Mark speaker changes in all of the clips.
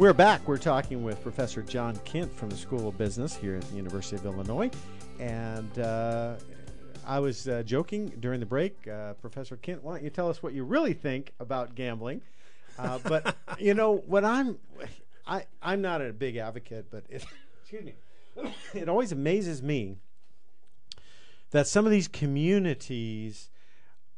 Speaker 1: We're back. We're talking with Professor John Kindt from the School of Business here at the University of Illinois. And I was joking during the break. Professor Kindt, why don't you tell us what you really think about gambling? But, you know, what I'm not a big advocate, but excuse me, it always amazes me that some of these communities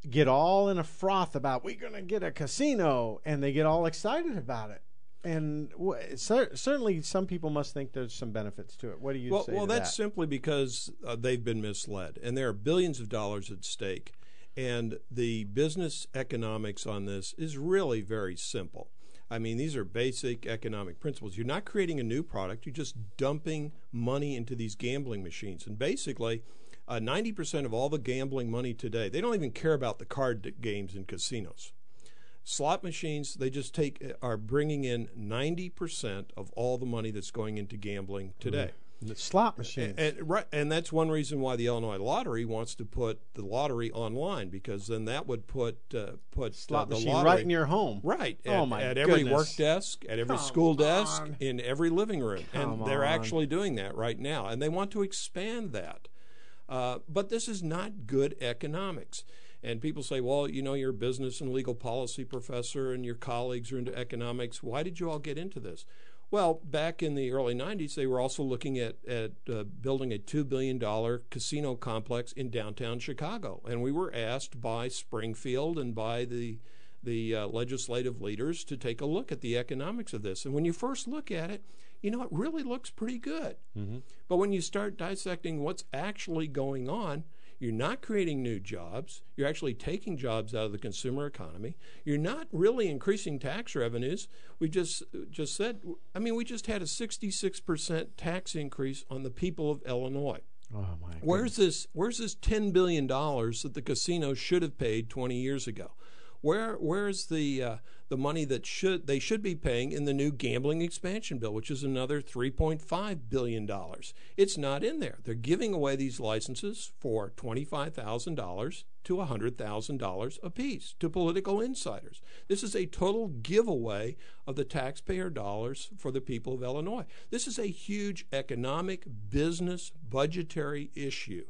Speaker 1: get all in a froth about, we're going to get a casino, and they get all excited about it. And certainly some people must think there's some benefits to it. What do you say to that?
Speaker 2: Well, that's simply because they've been misled, and there are billions of dollars at stake. And the business economics on this is really very simple. I mean, these are basic economic principles. You're not creating a new product. You're just dumping money into these gambling machines. And basically, 90% of all the gambling money today, they don't even care about the card games in casinos. Slot machines, they just are bringing in 90% of all the money that's going into gambling today.
Speaker 1: The slot machines.
Speaker 2: And that's one reason why the Illinois Lottery wants to put the lottery online, because then that would put
Speaker 1: slot
Speaker 2: the
Speaker 1: machine
Speaker 2: lottery
Speaker 1: right in your home.
Speaker 2: Right.
Speaker 1: At
Speaker 2: every work desk, at every school desk, in every living room. And they're actually doing that right now. And they want to expand that. But this is not good economics. And people say, well, you know, you're a business and legal policy professor and your colleagues are into economics. Why did you all get into this? Well, back in the early 90s, they were also looking at building a $2 billion casino complex in downtown Chicago. And we were asked by Springfield and by the legislative leaders to take a look at the economics of this. And when you first look at it, you know, it really looks pretty good. Mm-hmm. But when you start dissecting what's actually going on, you're not creating new jobs. You're actually taking jobs out of the consumer economy. You're not really increasing tax revenues. We just said, I mean, we just had a 66% tax increase on the people of Illinois.
Speaker 1: Oh my!
Speaker 2: Where's this $10 billion that the casinos should have paid 20 years ago? Where's the money that they should be paying in the new gambling expansion bill, which is another $3.5 billion? It's not in there. They're giving away these licenses for $25,000 to $100,000 apiece to political insiders. This is a total giveaway of the taxpayer dollars for the people of Illinois. This is a huge economic, business, budgetary issue,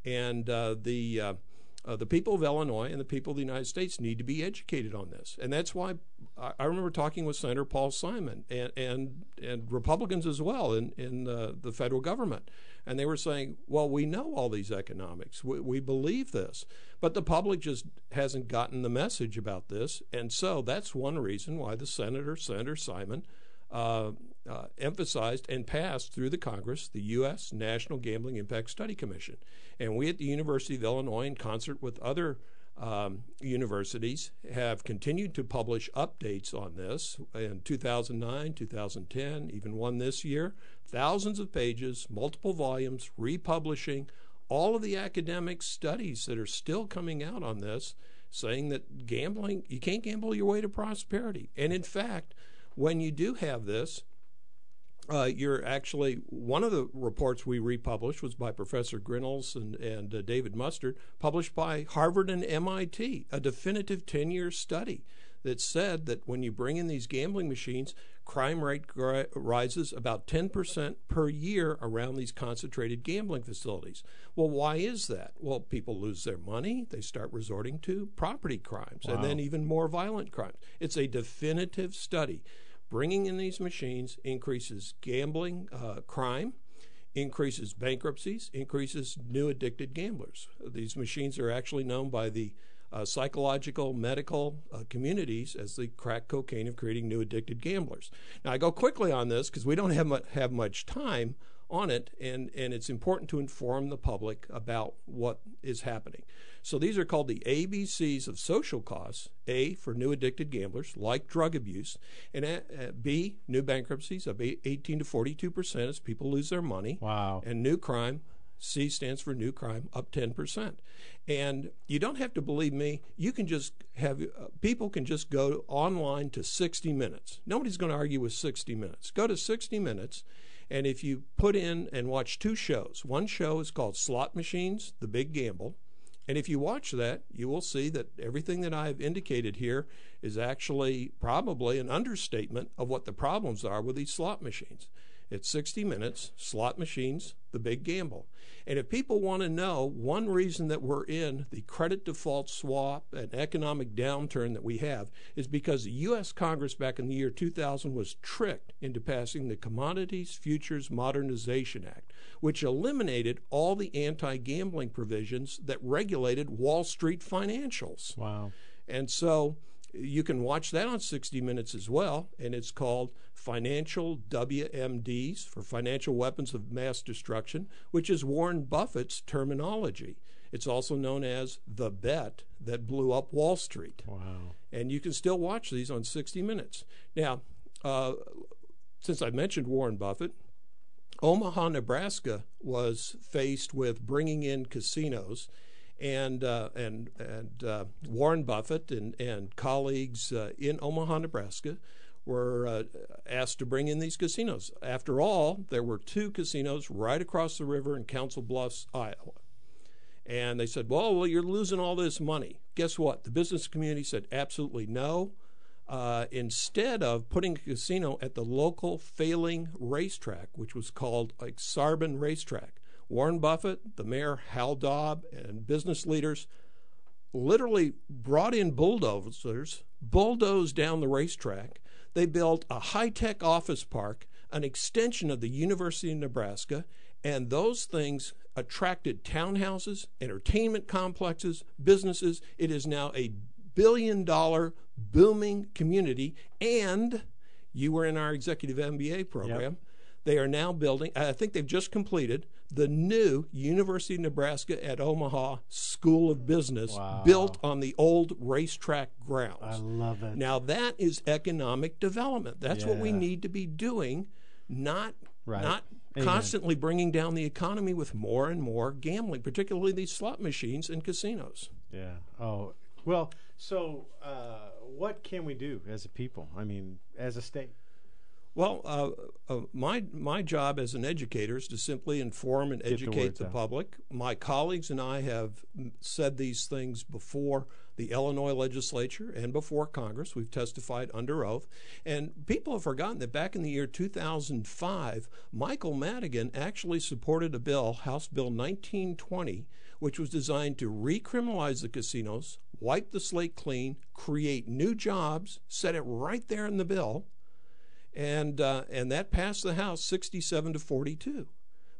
Speaker 2: and the people of Illinois and the people of the United States need to be educated on this. And that's why I remember talking with Senator Paul Simon and Republicans as well in the federal government. And they were saying, well, we know all these economics. We believe this. But the public just hasn't gotten the message about this. And so that's one reason why Senator Simon, emphasized and passed through the Congress the U.S. National Gambling Impact Study Commission. And we at the University of Illinois, in concert with other universities, have continued to publish updates on this in 2009, 2010, even one this year. Thousands of pages, multiple volumes, republishing all of the academic studies that are still coming out on this, saying that gambling, you can't gamble your way to prosperity. And in fact, when you do have this, you're actually, one of the reports we republished was by Professor Grinnells and David Mustard, published by Harvard and MIT, a definitive 10-year study that said that when you bring in these gambling machines, crime rate rises about 10% per year around these concentrated gambling facilities. Well, why is that? Well, people lose their money. They start resorting to property crimes, and then even more violent crimes. It's a definitive study. Bringing in these machines increases gambling crime, increases bankruptcies, increases new addicted gamblers. These machines are actually known by the psychological, medical communities as the crack cocaine of creating new addicted gamblers. Now, I go quickly on this because we don't have much time on it, and it's important to inform the public about what is happening. So these are called the ABCs of social costs. A, for new addicted gamblers, like drug abuse, and B, new bankruptcies of 18 to 42% as people lose their money.
Speaker 1: Wow.
Speaker 2: And new crime, C stands for new crime, up 10%. And you don't have to believe me. You can just have, people can just go online to 60 Minutes. Nobody's going to argue with 60 Minutes. Go to 60 Minutes. And if you put in and watch two shows, one show is called Slot Machines, The Big Gamble. And if you watch that, you will see that everything that I've indicated here is actually probably an understatement of what the problems are with these slot machines. It's 60 Minutes, slot machines, the big gamble. And if people want to know one reason that we're in the credit default swap and economic downturn that we have is because the U.S. Congress back in the year 2000 was tricked into passing the Commodities Futures Modernization Act, which eliminated all the anti-gambling provisions that regulated Wall Street financials.
Speaker 1: Wow.
Speaker 2: And so you can watch that on 60 Minutes as well, and it's called Financial WMDs, for Financial Weapons of Mass Destruction, which is Warren Buffett's terminology. It's also known as the bet that blew up Wall Street.
Speaker 1: Wow.
Speaker 2: And you can still watch these on 60 Minutes. Now, since I mentioned Warren Buffett, Omaha, Nebraska was faced with bringing in casinos, and Warren Buffett and colleagues in Omaha, Nebraska were asked to bring in these casinos. After all, there were 2 casinos right across the river in Council Bluffs, Iowa. And they said, well, you're losing all this money. Guess what? The business community said absolutely no. Instead of putting a casino at the local failing racetrack, which was called Sarbin Racetrack, Warren Buffett, the mayor, Hal Daub, and business leaders literally brought in bulldozers, bulldozed down the racetrack. They built a high-tech office park, an extension of the University of Nebraska, and those things attracted townhouses, entertainment complexes, businesses. It is now a billion-dollar booming community, and you were in our executive MBA program.
Speaker 1: Yep.
Speaker 2: They are now building, I think they've just completed, the new University of Nebraska at Omaha School of Business.
Speaker 1: Wow.
Speaker 2: Built on the old racetrack grounds.
Speaker 1: I love it.
Speaker 2: Now that is economic development. That's what we
Speaker 1: Yeah.
Speaker 2: need to be doing, not
Speaker 1: Right.
Speaker 2: not
Speaker 1: Amen.
Speaker 2: constantly bringing down the economy with more and more gambling, particularly these slot machines and casinos.
Speaker 1: Yeah. Oh, well, so what can we do as a people? I mean, as a state?
Speaker 2: Well, my job as an educator is to simply inform and
Speaker 1: Get the
Speaker 2: educate
Speaker 1: words
Speaker 2: the
Speaker 1: out.
Speaker 2: public. My colleagues and I have said these things before the Illinois legislature and before Congress. We've testified under oath. And people have forgotten that back in the year 2005, Michael Madigan actually supported a bill, House Bill 1920, which was designed to recriminalize the casinos, wipe the slate clean, create new jobs, set it right there in the bill. And that passed the House 67-42.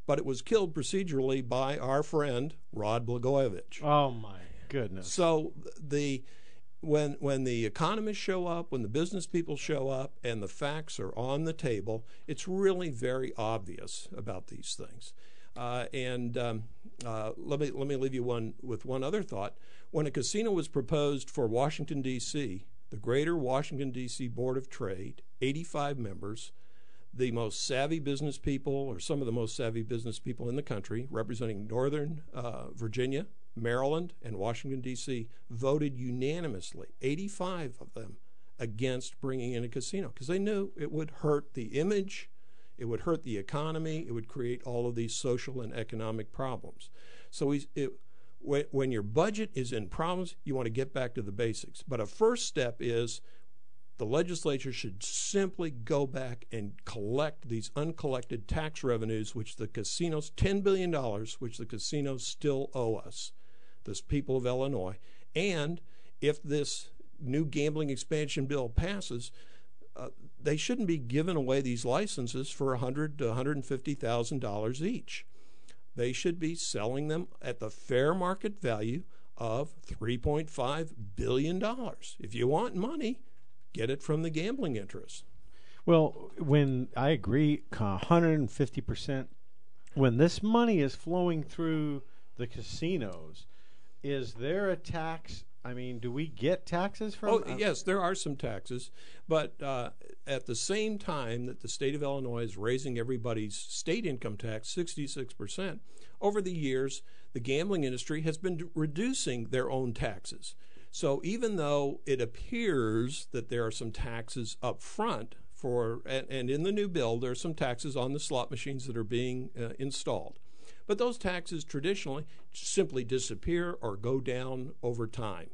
Speaker 2: But it was killed procedurally by our friend, Rod Blagojevich.
Speaker 1: Oh, my goodness.
Speaker 2: So when the economists show up, when the business people show up, and the facts are on the table, it's really very obvious about these things. Let me leave you with one other thought. When a casino was proposed for Washington, D.C., the Greater Washington, D.C. Board of Trade, 85 members, the most savvy business people, or some of the most savvy business people in the country, representing Northern Virginia, Maryland, and Washington, D.C., voted unanimously, 85 of them, against bringing in a casino because they knew it would hurt the image, it would hurt the economy, it would create all of these social and economic problems. So when your budget is in problems, you want to get back to the basics. But a first step is the legislature should simply go back and collect these uncollected tax revenues, which the casinos, $10 billion, which the casinos still owe us, the people of Illinois. And if this new gambling expansion bill passes, they shouldn't be giving away these licenses for $100,000 to $150,000 each. They should be selling them at the fair market value of $3.5 billion. If you want money, get it from the gambling interests.
Speaker 1: Well, when I agree 150%, when this money is flowing through the casinos, is there a tax? I mean, do we get taxes from?
Speaker 2: Yes, there are some taxes, but at the same time that the state of Illinois is raising everybody's state income tax 66%, over the years, the gambling industry has been reducing their own taxes. So even though it appears that there are some taxes up front and in the new bill, there are some taxes on the slot machines that are being installed. But those taxes traditionally simply disappear or go down over time.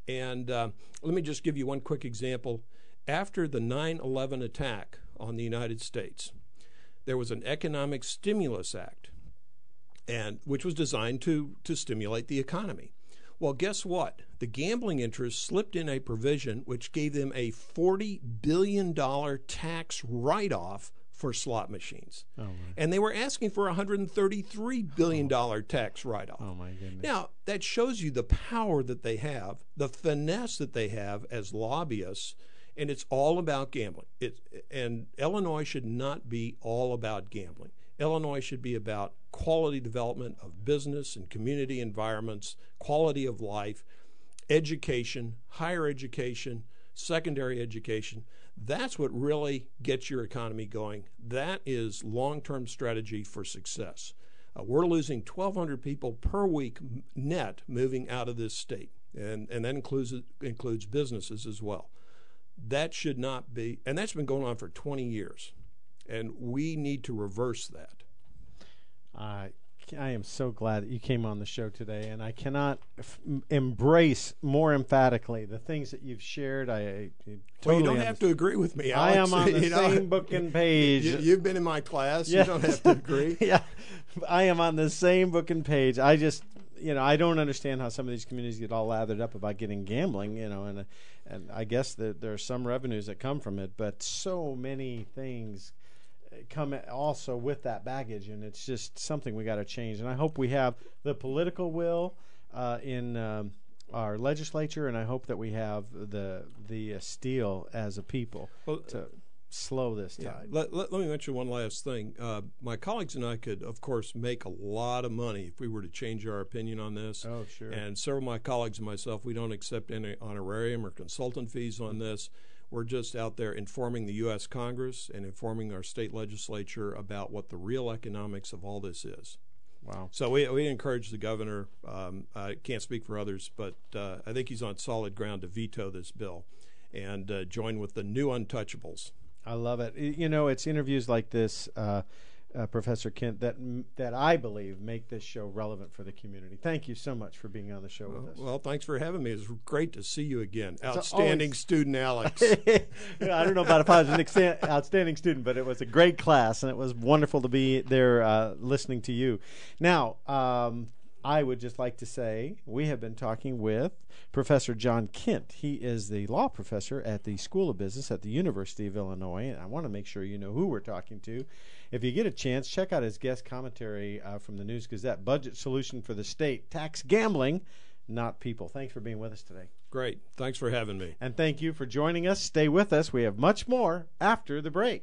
Speaker 2: And let me just give you one quick example. After the 9/11 attack on the United States, there was an economic stimulus act, which was designed to stimulate the economy. Well, guess what? The gambling interests slipped in a provision which gave them a $40 billion tax write-off for slot machines.
Speaker 1: Oh, my.
Speaker 2: And they were asking for a $133 billion tax write-off.
Speaker 1: Oh, my goodness.
Speaker 2: Now, that shows you the power that they have, the finesse that they have as lobbyists, and it's all about gambling. And Illinois should not be all about gambling. Illinois should be about quality development of business and community environments, quality of life, education, higher education, secondary education. That's what really gets your economy going. That is long-term strategy for success. We're losing 1,200 people per week net moving out of this state, and that includes businesses as well. That should not be, and that's been going on for 20 years. And we need to reverse that.
Speaker 1: I am so glad that you came on the show today, and I cannot embrace more emphatically the things that you've shared. I
Speaker 2: Well, you don't have to agree with me, Alex.
Speaker 1: I am on the same book and page.
Speaker 2: You've been in my class.
Speaker 1: Yeah.
Speaker 2: You don't have to agree.
Speaker 1: Yeah, I am on the same book and page. I just, I don't understand how some of these communities get all lathered up about getting gambling, and I guess that there are some revenues that come from it, but so many things come also with that baggage, and it's just something we got to change. And I hope we have the political will in our legislature, and I hope that we have the steel as a people to slow this tide.
Speaker 2: Let me mention one last thing. My colleagues and I could, of course, make a lot of money if we were to change our opinion on this.
Speaker 1: Oh, sure.
Speaker 2: And several of my colleagues and myself, we don't accept any honorarium or consultant fees on this. We're just out there informing the U.S. Congress and informing our state legislature about what the real economics of all this is.
Speaker 1: Wow.
Speaker 2: So we encourage the governor, I can't speak for others, but I think he's on solid ground to veto this bill and join with the new untouchables.
Speaker 1: I love it. It's interviews like this, Professor Kindt, that I believe make this show relevant for the community. Thank you so much for being on the show with us.
Speaker 2: Well, thanks for having me. It's great to see you again. Outstanding student, Alex.
Speaker 1: I don't know about if I was an outstanding student, but it was a great class, and it was wonderful to be there listening to you. Now, I would just like to say we have been talking with Professor John Kindt. He is the law professor at the School of Business at the University of Illinois, and I want to make sure you know who we're talking to. If you get a chance, check out his guest commentary from the News Gazette, Budget Solution for the State, Tax Gambling, Not People. Thanks for being with us today.
Speaker 2: Great. Thanks for having me.
Speaker 1: And thank you for joining us. Stay with us. We have much more after the break.